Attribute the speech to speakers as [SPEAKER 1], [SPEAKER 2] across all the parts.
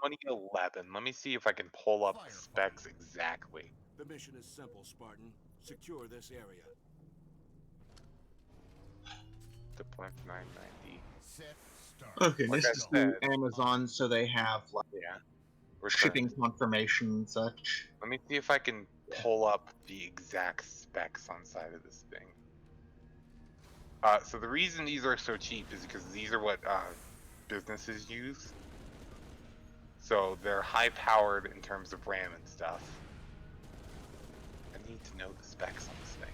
[SPEAKER 1] 2011. Let me see if I can pull up the specs exactly.
[SPEAKER 2] The mission is simple, Spartan. Secure this area.
[SPEAKER 1] TpLink 990.
[SPEAKER 3] Set start.
[SPEAKER 4] Okay,
[SPEAKER 1] Like
[SPEAKER 4] this
[SPEAKER 1] I
[SPEAKER 4] is
[SPEAKER 1] said,
[SPEAKER 4] through Amazon, so they have like
[SPEAKER 1] yeah. We're
[SPEAKER 4] shipping confirmation and such.
[SPEAKER 1] Let me see if I can pull up the exact specs on side of this thing. So the reason these are so cheap is because these are what businesses use. So they're high powered in terms of RAM and stuff. I need to know the specs on this thing.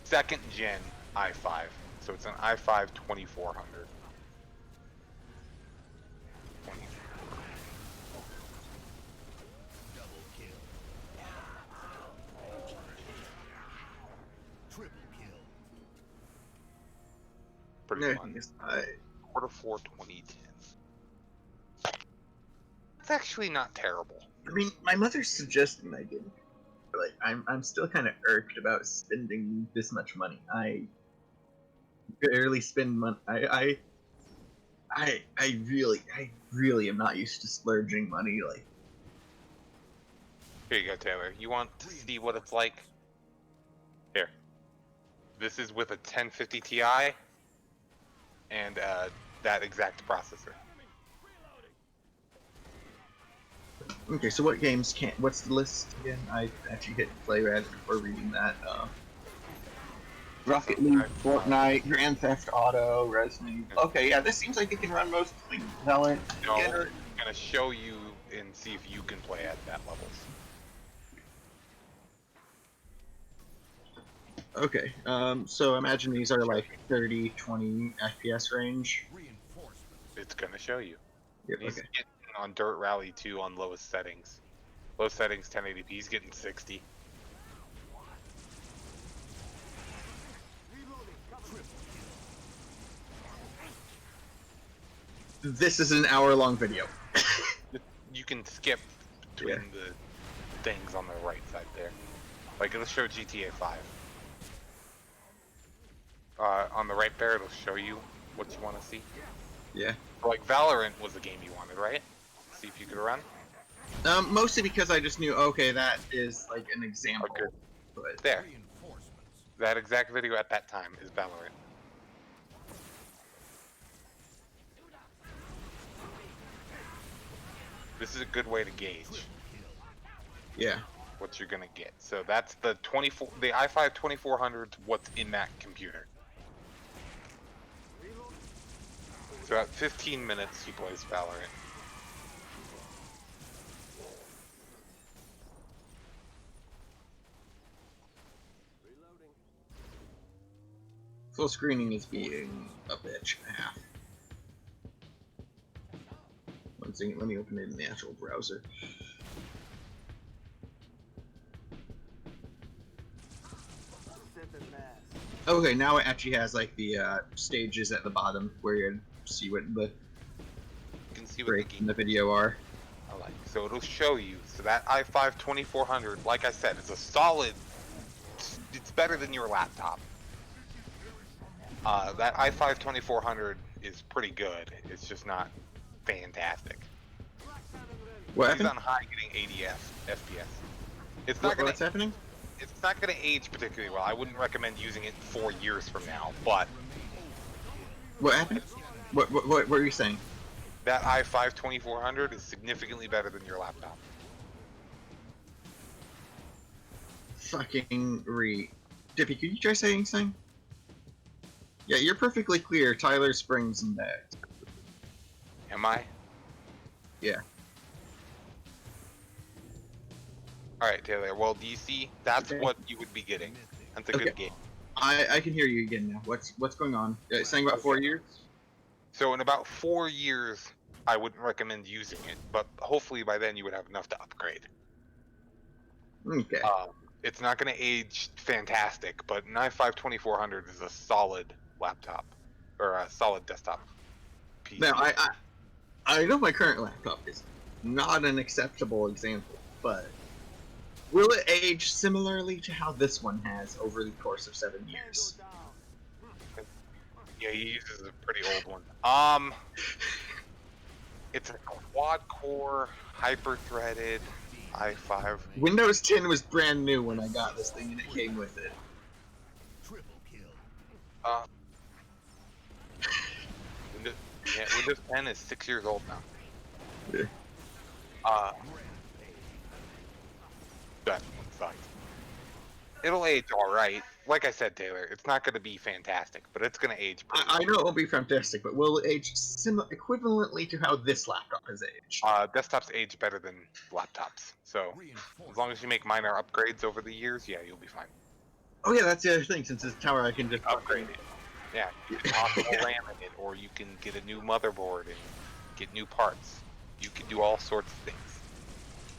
[SPEAKER 1] Second gen i5. So it's an i5 2400.
[SPEAKER 3] Double kill. Triple kill.
[SPEAKER 1] Pretty
[SPEAKER 4] Yeah,
[SPEAKER 1] fun.
[SPEAKER 4] yes,
[SPEAKER 1] Q4 2010. It's actually not terrible.
[SPEAKER 4] I mean, my mother suggested I did. Like, I'm still kind of irked about spending this much money. I barely spend money. I really am not used to splurging money. Like,
[SPEAKER 1] Here you go, Taylor. You want to see what it's like? Here. This is with a 1050 Ti and that exact processor.
[SPEAKER 4] okay, so what games can't? What's the list again? I actually hit play right before reading that. Rocket League, Fortnite, Grand Theft Auto, Resident Evil. Okay, yeah, this seems like it can run mostly Valorant.
[SPEAKER 1] No, I'm gonna show you and see if you can play at that levels.
[SPEAKER 4] Okay, so imagine these are like 30, 20 FPS range.
[SPEAKER 3] Reinforcements.
[SPEAKER 1] It's gonna show you.
[SPEAKER 4] Yep,
[SPEAKER 1] He's
[SPEAKER 4] okay.
[SPEAKER 1] getting on Dirt Rally 2 on lowest settings. Low settings 1080p. He's getting 60.
[SPEAKER 4] This is an hour-long video.
[SPEAKER 1] You can skip between the things on the right side there. Like it'll show GTA 5. On the right there, it'll show you what you want to see.
[SPEAKER 4] Yeah.
[SPEAKER 1] Like Valorant was the game you wanted, right? See if you could run.
[SPEAKER 4] Mostly because I just knew, okay, that is like an example.
[SPEAKER 1] Okay.
[SPEAKER 4] But
[SPEAKER 1] There.
[SPEAKER 3] Reinforcements.
[SPEAKER 1] That exact video at that time is Valorant. This is a good way to gauge
[SPEAKER 4] yeah.
[SPEAKER 1] what you're gonna get. So that's the the i5 2400. What's in that computer? So at 15 minutes, he plays Valorant.
[SPEAKER 4] Full screening is being a bitch and a half. One second, let me open it in the actual browser. Okay, now it actually has like the stages at the bottom where you see what the
[SPEAKER 1] You can see what the
[SPEAKER 4] breaks in
[SPEAKER 1] game
[SPEAKER 4] the video are.
[SPEAKER 1] I like. So it'll show you. So that i5 2400, like I said, it's a solid. It's better than your laptop. That i5 2400 is pretty good. It's just not fantastic.
[SPEAKER 4] What
[SPEAKER 1] He's
[SPEAKER 4] happened?
[SPEAKER 1] on high getting 80 FPS. It's not gonna.
[SPEAKER 4] What's happening?
[SPEAKER 1] It's not gonna age particularly well. I wouldn't recommend using it 4 years from now. But
[SPEAKER 4] What happened? What were you saying?
[SPEAKER 1] that i5 2400 is significantly better than your laptop.
[SPEAKER 4] Fucking Dippy, could you try saying something? Yeah, you're perfectly clear. Tyler Springs in there.
[SPEAKER 1] Am I?
[SPEAKER 4] Yeah.
[SPEAKER 1] Alright, Taylor. Well, DC, that's
[SPEAKER 4] Okay.
[SPEAKER 1] what you would be getting. That's a
[SPEAKER 4] Okay.
[SPEAKER 1] good game.
[SPEAKER 4] I can hear you again now. What's going on? Saying about 4 years?
[SPEAKER 1] So in about 4 years, I wouldn't recommend using it, but hopefully by then you would have enough to upgrade.
[SPEAKER 4] Okay.
[SPEAKER 1] It's not going to age fantastic, but an i5 2400 is a solid laptop, or a solid desktop PC.
[SPEAKER 4] Now I know my current laptop is not an acceptable example, but will it age similarly to how this one has over the course of 7 years?
[SPEAKER 1] Yeah, he uses a pretty old one. It's a quad-core, hyper-threaded i5.
[SPEAKER 4] Windows 10 was brand new when I got this thing, and it came with it.
[SPEAKER 3] Triple kill.
[SPEAKER 1] Uh, Windows 10 is 6 years old now.
[SPEAKER 4] Yeah.
[SPEAKER 1] That one sucks. It'll age all right. Like I said, Taylor, it's not going to be fantastic, but it's going to age pretty
[SPEAKER 4] I know it won't be fantastic, but will it age equivalently to how this laptop has aged?
[SPEAKER 1] Desktops age better than laptops, so as long as you make minor upgrades over the years, yeah, you'll be fine.
[SPEAKER 4] Oh yeah, that's the other thing. Since it's tower, I can just
[SPEAKER 1] Upgrade it. Yeah, you can toss more RAM in it, or you can get a new motherboard and get new parts. You can do all sorts of things.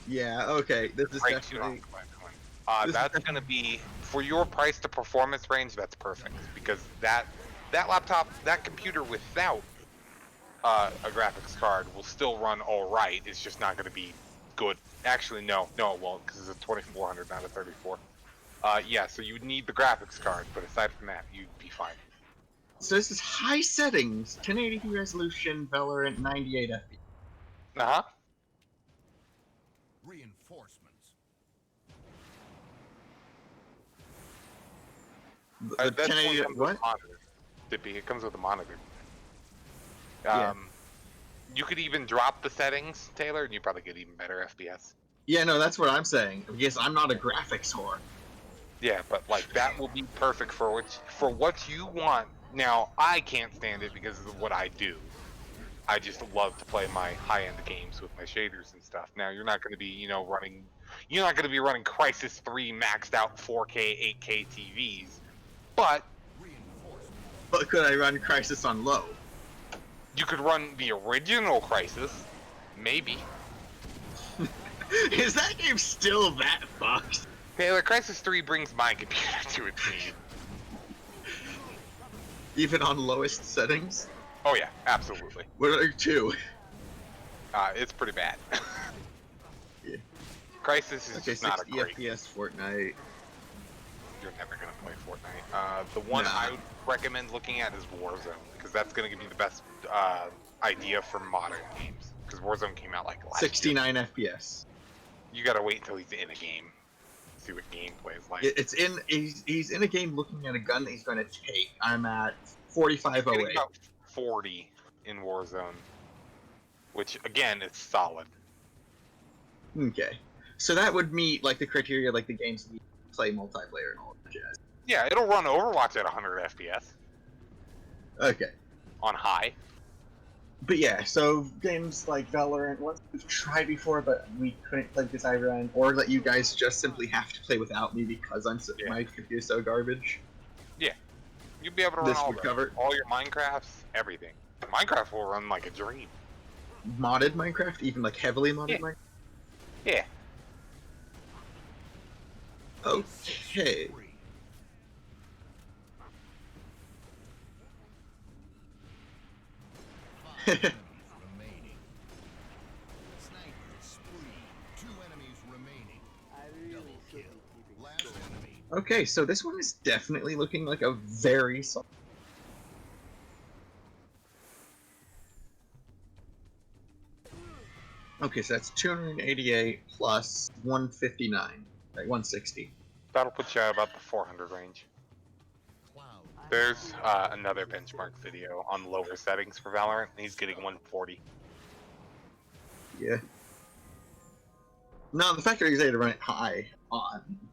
[SPEAKER 4] Yeah. Okay. This is
[SPEAKER 1] Right too
[SPEAKER 4] definitely.
[SPEAKER 1] long. That's going to be for your price to performance range. That's perfect because that laptop, that computer without a graphics card will still run all right. It's just not going to be good. Actually, no, it won't because it's a 2400, not a 34. Yeah, so you would need the graphics card, but aside from that, you'd be fine.
[SPEAKER 4] So this is high settings, 1080p resolution, Valorant, 98 FPS.
[SPEAKER 1] Uh-huh.
[SPEAKER 3] Reinforcements.
[SPEAKER 4] The
[SPEAKER 1] That
[SPEAKER 4] 1080
[SPEAKER 1] comes with
[SPEAKER 4] what?
[SPEAKER 1] a monitor. Dippy, it comes with a monitor.
[SPEAKER 4] Yeah.
[SPEAKER 1] You could even drop the settings, Taylor, and you probably get even better FPS.
[SPEAKER 4] Yeah, no, that's what I'm saying. Because I'm not a graphics whore.
[SPEAKER 1] Yeah, but like that will be perfect for what you want. Now, I can't stand it because of what I do. I just love to play my high-end games with my shaders and stuff. Now, you're not going to be, you're not going to be running Crysis 3 maxed out 4K, 8K TVs, but
[SPEAKER 4] But could I run Crysis on low?
[SPEAKER 1] you could run the original Crysis, maybe.
[SPEAKER 4] Is that game still that fucked?
[SPEAKER 1] Taylor, Crysis 3 brings my computer to its knees.
[SPEAKER 4] Even on lowest settings?
[SPEAKER 1] Oh yeah, absolutely.
[SPEAKER 4] What are 2?
[SPEAKER 1] It's pretty bad.
[SPEAKER 4] Yeah.
[SPEAKER 1] Crysis is
[SPEAKER 4] Okay,
[SPEAKER 1] just not a
[SPEAKER 4] 60
[SPEAKER 1] great.
[SPEAKER 4] FPS Fortnite.
[SPEAKER 1] You're never gonna play Fortnite. The one
[SPEAKER 4] Nah.
[SPEAKER 1] I would recommend looking at is Warzone because that's gonna give you the best idea for modern games. Because Warzone came out like last
[SPEAKER 4] 69 FPS.
[SPEAKER 1] year. You gotta wait until he's in a game, see what gameplay is like.
[SPEAKER 4] It's in. He's in a game looking at a gun that he's going to take. I'm at
[SPEAKER 1] Getting
[SPEAKER 4] 4508.
[SPEAKER 1] about 40 in Warzone, which again is solid.
[SPEAKER 4] Okay, so that would meet like the criteria, like the games we play multiplayer and all that jazz.
[SPEAKER 1] Yeah, it'll run Overwatch at 100 FPS
[SPEAKER 4] Okay,
[SPEAKER 1] on high.
[SPEAKER 4] but yeah, so games like Valorant, ones we've tried before, but we couldn't play because I ran, or that you guys just simply have to play without me because
[SPEAKER 1] Yeah.
[SPEAKER 4] my computer's so garbage.
[SPEAKER 1] You'll be able to run
[SPEAKER 4] This
[SPEAKER 1] all
[SPEAKER 4] would
[SPEAKER 1] that.
[SPEAKER 4] cover
[SPEAKER 1] All your Minecrafts, everything. Minecraft will run like a dream.
[SPEAKER 4] modded Minecraft, even like heavily modded
[SPEAKER 1] Yeah.
[SPEAKER 4] Minecraft.
[SPEAKER 1] Yeah.
[SPEAKER 4] Okay.
[SPEAKER 3] Remaining. Sniper spree. 2 enemies remaining. Double kill. Last enemy.
[SPEAKER 4] Okay, so this one is definitely looking like a very solid. Okay, so that's 288 plus 159, right? 160.
[SPEAKER 1] That'll put you at about the 400 range.
[SPEAKER 3] Cloud.
[SPEAKER 1] There's another benchmark video on lower settings for Valorant, and he's getting 140.
[SPEAKER 4] Yeah. No, the fact that he's able to run it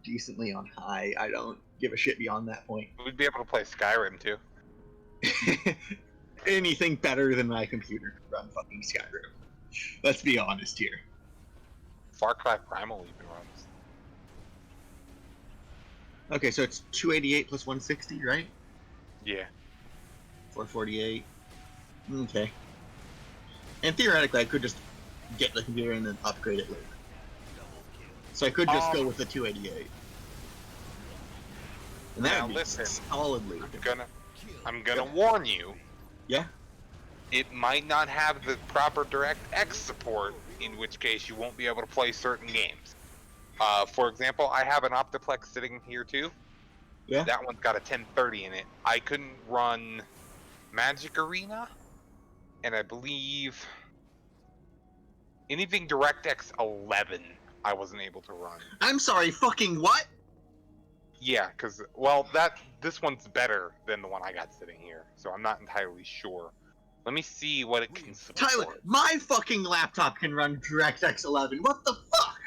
[SPEAKER 4] decently on high, I don't give a shit beyond that point.
[SPEAKER 1] We'd be able to play Skyrim too.
[SPEAKER 4] Anything better than my computer could run fucking Skyrim. Let's be honest here.
[SPEAKER 1] Far Cry Primal even runs.
[SPEAKER 4] Okay, so it's 288 plus 160, right?
[SPEAKER 1] Yeah.
[SPEAKER 4] 448. Okay. And theoretically, I could just get the computer and then upgrade it later. So I could just go with the 288. And that
[SPEAKER 1] Now
[SPEAKER 4] would be
[SPEAKER 1] listen,
[SPEAKER 4] solidly.
[SPEAKER 1] I'm gonna warn you.
[SPEAKER 4] Yeah?
[SPEAKER 1] It might not have the proper DirectX support, in which case you won't be able to play certain games. For example, I have an Optiplex sitting here too.
[SPEAKER 4] Yeah?
[SPEAKER 1] That one's got a 1030 in it. I couldn't run Magic Arena, and I believe anything DirectX 11 I wasn't able to run.
[SPEAKER 4] I'm sorry, fucking what?
[SPEAKER 1] Yeah, because, well, this one's better than the one I got sitting here, so I'm not entirely sure. Let me see what it can support.
[SPEAKER 4] Tyler, my fucking laptop can run DirectX 11. What the fuck?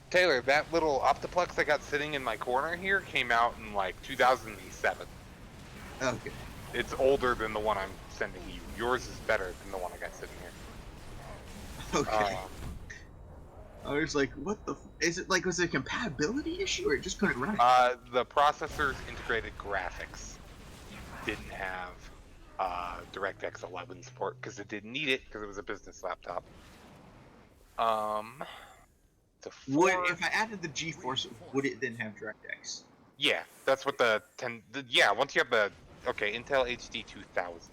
[SPEAKER 1] Taylor, that little Optiplex I got sitting in my corner here came out in, like, 2007.
[SPEAKER 4] Okay.
[SPEAKER 1] It's older than the one I'm sending you. Yours is better than the one I got sitting here.
[SPEAKER 4] Okay. I was like, what the is it like, was it a compatibility issue or it just couldn't run it?
[SPEAKER 1] The processor's integrated graphics didn't have DirectX 11 support because it didn't need it because it was a business laptop. It's a 4.
[SPEAKER 4] If I added the Geforce, would it then have DirectX?
[SPEAKER 1] Yeah, that's what yeah, once you have the Intel HD 2000.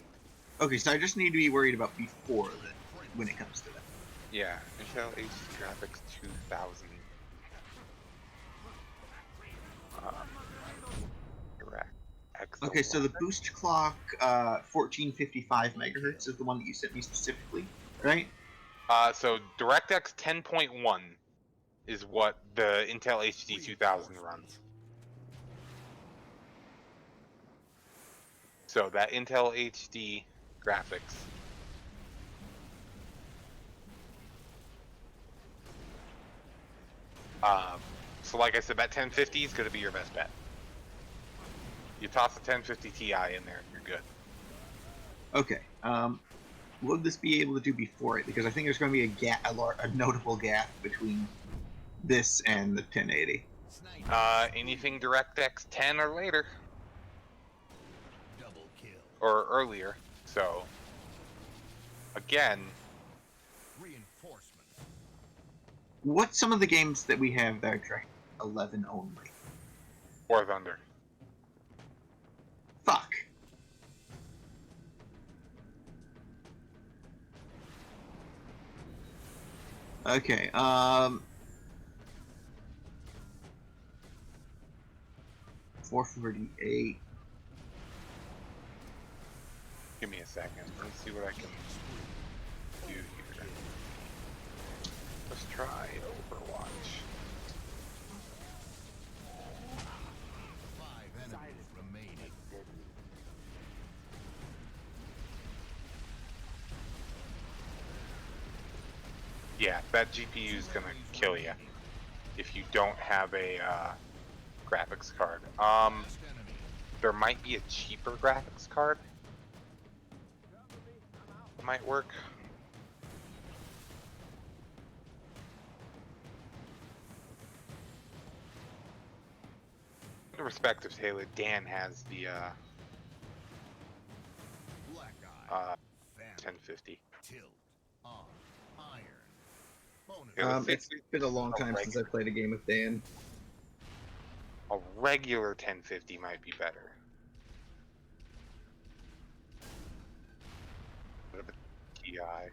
[SPEAKER 4] Okay, so I just need to be worried about before then when it comes to that.
[SPEAKER 1] Yeah, Intel HD Graphics 2000. DirectX.
[SPEAKER 4] Okay, so the boost clock 1455 megahertz is the one that you sent me specifically, right?
[SPEAKER 1] So DirectX 10.1 is what the Intel HD 2000 runs. So that Intel HD graphics. So like I said, that 1050 is going to be your best bet. You toss a 1050 Ti in there, you're good.
[SPEAKER 4] Okay. What would this be able to do before it? Because I think there's going to be a notable gap between this and the 1080.
[SPEAKER 1] Anything DirectX 10 or later.
[SPEAKER 3] Double kill.
[SPEAKER 1] Or earlier. So, again,
[SPEAKER 3] Reinforcement.
[SPEAKER 4] What's some of the games that we have that are DirectX 11 only?
[SPEAKER 1] War Thunder.
[SPEAKER 4] Fuck. Okay, 448.
[SPEAKER 1] Give me a second. Let me see what I can do here. Let's try Overwatch.
[SPEAKER 3] 5 enemies remaining.
[SPEAKER 1] Yeah, that GPU is gonna kill you if you don't have a graphics card.
[SPEAKER 3] Last enemy.
[SPEAKER 1] There might be a cheaper graphics card that might work. In respect of Taylor, Dan has the
[SPEAKER 3] Black eye. Phantom.
[SPEAKER 1] 1050.
[SPEAKER 3] Tilt. On. Iron. Bonus.
[SPEAKER 1] Yeah,
[SPEAKER 4] It's been a long time since I played a game with Dan.
[SPEAKER 1] A regular 1050 might be better. What about TI?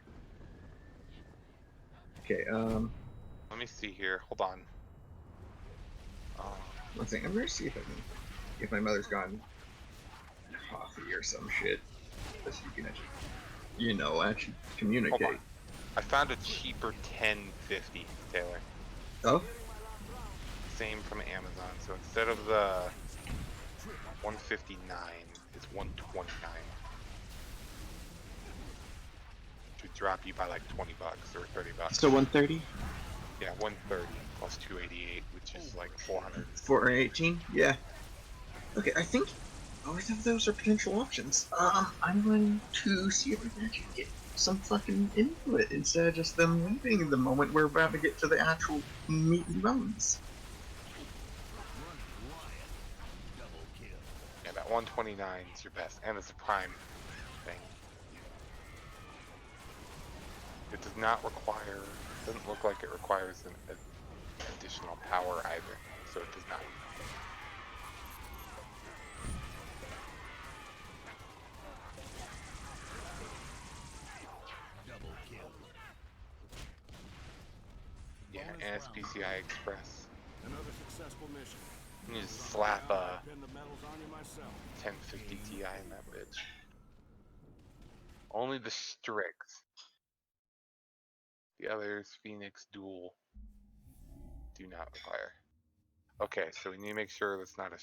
[SPEAKER 4] Okay,
[SPEAKER 1] Let me see here. Hold on.
[SPEAKER 4] one second. I'm gonna see if my mother's gotten coffee or some shit. So you can actually communicate.
[SPEAKER 1] Hold on. I found a cheaper 1050, Taylor.
[SPEAKER 4] Oh?
[SPEAKER 1] Same from Amazon. So instead of the 159, it's 129. Should drop you by like 20 bucks or 30 bucks.
[SPEAKER 4] So 130?
[SPEAKER 1] Yeah, 130 plus 288, which is like 400.
[SPEAKER 4] 418? Yeah. Okay, I think both of those are potential options. I'm going to see if I can actually get some fucking input instead of just them leaving the moment we're about to get to the actual meat and bones.
[SPEAKER 3] Double kill.
[SPEAKER 1] Yeah, that 129 is your best, and it's a prime thing. It does not require, doesn't look like it requires an additional power either, so it does not.
[SPEAKER 3] Double kill.
[SPEAKER 1] Yeah, and it's PCI Express.
[SPEAKER 2] Another successful mission.
[SPEAKER 1] You just slap a
[SPEAKER 2] Pin the medals on you myself.
[SPEAKER 1] 1050 Ti in that bitch. Only the Strix. The others, Phoenix, Dual, do not require. Okay, so we need to make sure that's not a